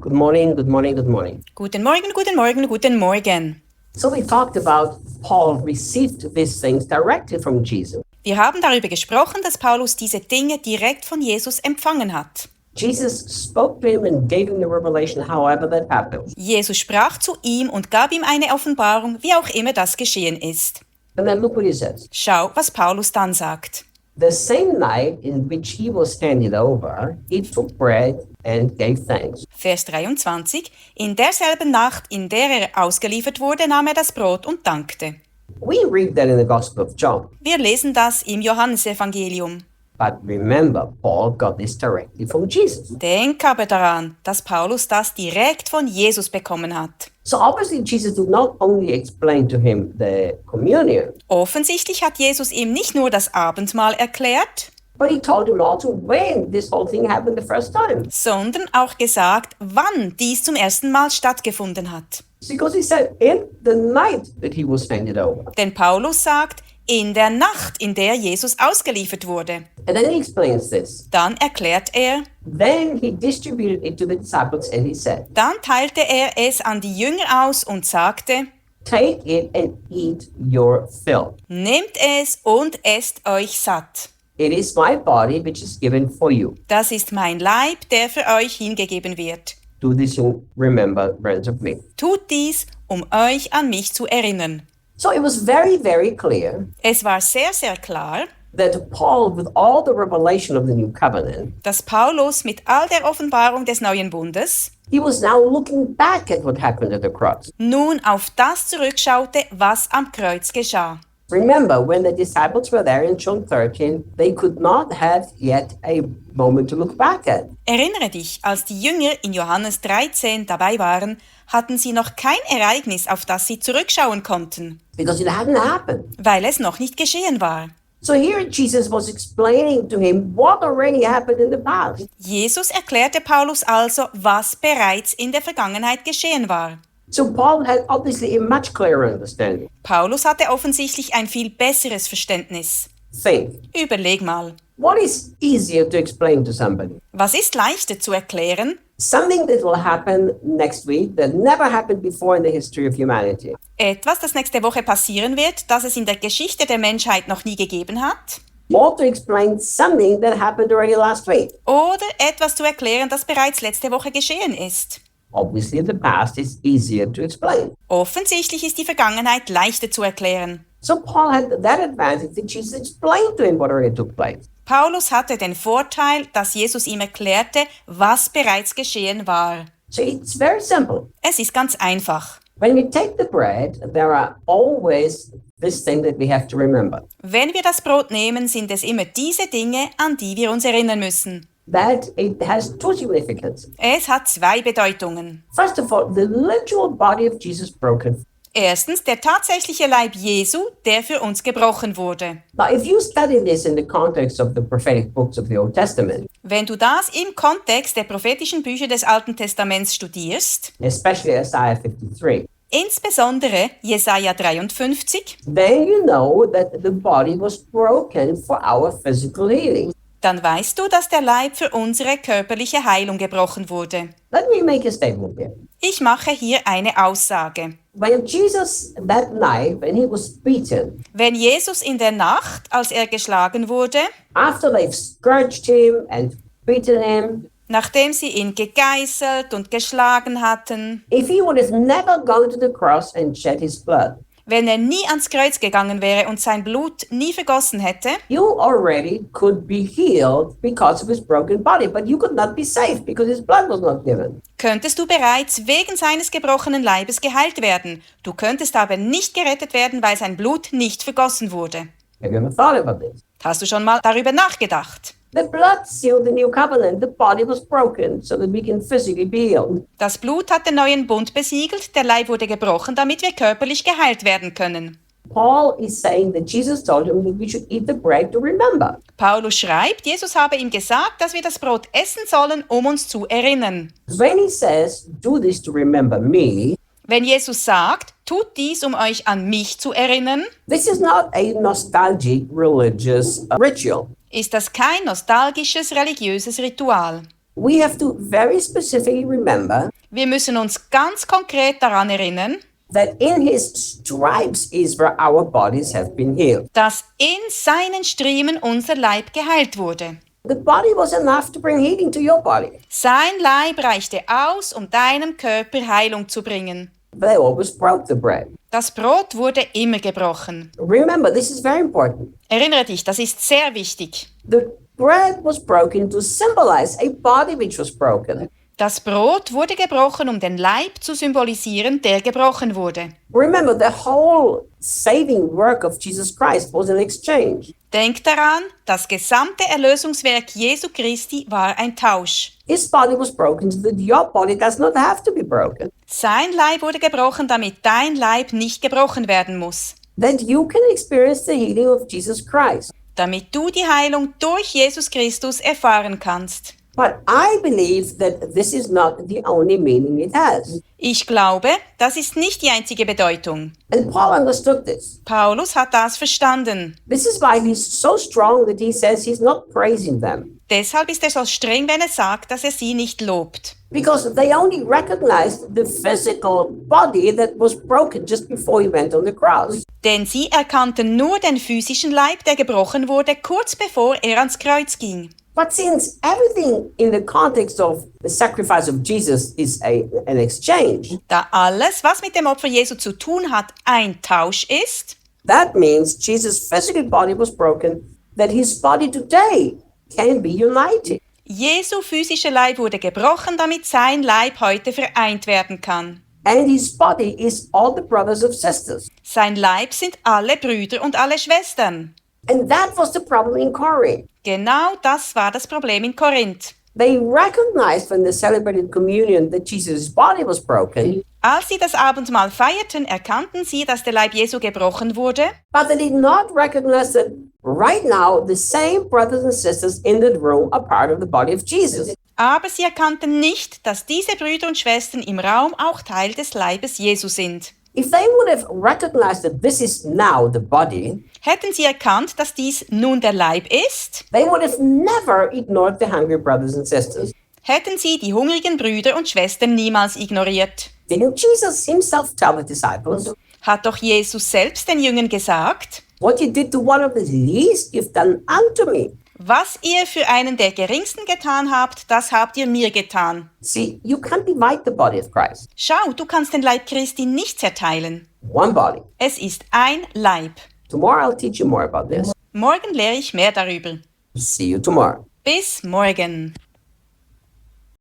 Good morning, good morning, good morning. Guten Morgen, guten Morgen, guten Morgen. So we talked about Paul received these things directly from Jesus. Wir haben darüber gesprochen, dass Paulus diese Dinge direkt von Jesus empfangen hat. Jesus spoke to him and gave him the revelation, however that happened. Jesus sprach zu ihm und gab ihm eine Offenbarung, wie auch immer das geschehen ist. And then look what he says. Schau, was Paulus dann sagt. The same night in which he was handed over, he took bread and gave thanks. Vers 23. In derselben Nacht, in der er ausgeliefert wurde, nahm er das Brot und dankte. We read that in the Gospel of John. Wir lesen das im Johannesevangelium. But remember, Paul got this directly from Jesus. Denk aber daran, dass Paulus das direkt von Jesus bekommen hat. So obviously Jesus did not only explain to him the communion, Offensichtlich hat Jesus ihm nicht nur das Abendmahl erklärt, but he told him also when this whole thing happened the first time. sondern auch gesagt, wann dies zum ersten Mal stattgefunden hat. Because he said in the night that he was handed over. Denn Paulus sagt, in der Nacht, in der Jesus ausgeliefert wurde. And then he explains this. Dann erklärt er, Then he distributed it to the disciples and he said, dann teilte er es an die Jünger aus und sagte, take it and eat your fill. nehmt es und esst euch satt. It is my body which is given for you. Das ist mein Leib, der für euch hingegeben wird. Do this in remembrance of me. Tut dies, um euch an mich zu erinnern. So it was very, very clear Es war sehr, sehr klar, that Paul, with all the revelation of the new covenant, dass Paulus mit all der Offenbarung des Neuen Bundes he was now looking back at what happened at the cross. nun auf das zurückschaute, was am Kreuz geschah. Remember, when the disciples were there in John 13, they could not have yet a moment to look back at. Erinnere dich, als die Jünger in Johannes 13 dabei waren, hatten sie noch kein Ereignis, auf das sie zurückschauen konnten, Because it hadn't happened. weil es noch nicht geschehen war. So here Jesus was explaining to him what already happened in the past. Jesus erklärte Paulus also, was bereits in der Vergangenheit geschehen war. So Paul had obviously a much clearer understanding. Paulus hatte offensichtlich ein viel besseres Verständnis. Think, Überleg mal, what is easier to explain to somebody? was ist leichter zu erklären? Something that will happen next week that never happened before in the history of humanity. Etwas, das nächste Woche passieren wird, das es in der Geschichte der Menschheit noch nie gegeben hat? Or to explain something that happened already last week. Oder etwas zu erklären, das bereits letzte Woche geschehen ist? Obviously the past is easier to explain. Offensichtlich ist die Vergangenheit leichter zu erklären. So Paul had that advantage that Jesus explained to him what already took place. Paulus hatte den Vorteil, dass Jesus ihm erklärte, was bereits geschehen war. So it's very simple. Es ist ganz einfach. When we take the bread, there are always this thing that we have to remember. Wenn wir das Brot nehmen, sind es immer diese Dinge, an die wir uns erinnern müssen. That it has two significances. Es hat zwei Bedeutungen. First of all, the literal body of Jesus broken. Erstens, der tatsächliche Leib Jesu, der für uns gebrochen wurde. Now, if you study this in the context of the prophetic books of the Old Testament, Wenn du das im Kontext der prophetischen Bücher des Alten Testaments studierst, especially Isaiah 53, insbesondere Jesaja 53, then you know that the body was broken for our physical healing. dann weißt du, dass der Leib für unsere körperliche Heilung gebrochen wurde. Let me make a statement here. Ich mache hier eine Aussage. When Jesus, that night, when he was beaten, Wenn Jesus in der Nacht, als er geschlagen wurde, after they've scourged him and beaten him, nachdem sie ihn gegeißelt und geschlagen hatten, if he would have never gone to the cross and shed his blood, wenn er nie ans Kreuz gegangen wäre und sein Blut nie vergossen hätte, you already could be healed because of his broken body, but you could not be saved because his blood was not given. könntest du bereits wegen seines gebrochenen Leibes geheilt werden. Du könntest aber nicht gerettet werden, weil sein Blut nicht vergossen wurde. Have you ever thought about this? Hast du schon mal darüber nachgedacht? The blood sealed the new covenant. The body was broken so that we can physically be healed. Das Blut hat den neuen Bund besiegelt, der Leib wurde gebrochen, damit wir körperlich geheilt werden können. Paul is saying that Jesus told him that we should eat the bread to remember. Paulus schreibt, Jesus habe ihm gesagt, dass wir das Brot essen sollen, um uns zu erinnern. When he says, do this to remember me, Wenn Jesus sagt, tut dies, um euch an mich zu erinnern, this is not a nostalgic religious ritual. ist das kein nostalgisches religiöses Ritual. We have to very specifically remember Wir müssen uns ganz konkret daran erinnern, that in his stripes is where our bodies have been healed. dass in seinen Striemen unser Leib geheilt wurde. The body was enough to bring healing to your body. Sein Leib reichte aus, um deinem Körper Heilung zu bringen. They always broke the bread. Das Brot wurde immer gebrochen. Remember, this is very important. Erinnere dich, das ist sehr wichtig. The bread was broken to symbolize a body which was broken. Das Brot wurde gebrochen, um den Leib zu symbolisieren, der gebrochen wurde. Remember, the whole saving work of Jesus Christ was an exchange. Denk daran, das gesamte Erlösungswerk Jesu Christi war ein Tausch. His body was broken so that your body does not have to be broken. Sein Leib wurde gebrochen, damit dein Leib nicht gebrochen werden muss. That you can experience the healing of Jesus Christ. Damit du die Heilung durch Jesus Christus erfahren kannst. But I believe that this is not the only meaning it has. Ich glaube, das ist nicht die einzige Bedeutung. And Paul understood this. Paulus hat das verstanden. This is why he's so strong that he says he's not praising them. Deshalb ist er so streng, wenn er sagt, dass er sie nicht lobt. Because they only recognized the physical body that was broken just before he went on the cross. Denn sie erkannten nur den physischen Leib, der gebrochen wurde, kurz bevor er ans Kreuz ging. But since everything in the context of the sacrifice of Jesus is an exchange, Da alles, was mit dem Opfer Jesu zu tun hat, ein Tausch ist, that means Jesus' physical body was broken, that his body today can be united. Jesu physischer Leib wurde gebrochen, damit sein Leib heute vereint werden kann. And his body is all the brothers and sisters. Sein Leib sind alle Brüder und alle Schwestern. And that was the problem in Corinth. Genau das war das Problem in Korinth. They recognized when they celebrated communion that Jesus' body was broken, Als sie das Abendmahl feierten, erkannten sie, dass der Leib Jesu gebrochen wurde, but they did not recognize that right now the same brothers and sisters in the room are part of the body of Jesus. aber sie erkannten nicht, dass diese Brüder und Schwestern im Raum auch Teil des Leibes Jesu sind. If they would have recognized that this is now the body, Hätten sie erkannt, dass dies nun der Leib ist, they would have never ignored the hungry brothers and sisters. hätten sie die hungrigen Brüder und Schwestern niemals ignoriert. Didn't Jesus himself tell the disciples, Hat doch Jesus selbst den Jüngern gesagt, what you did to one of the least, you've done unto me. was ihr für einen der Geringsten getan habt, das habt ihr mir getan. See, you can't divide the body of Christ. Schau, du kannst den Leib Christi nicht zerteilen. One body. Es ist ein Leib. Tomorrow I'll teach you more about this. Morgen lehre ich mehr darüber. See you tomorrow. Bis morgen.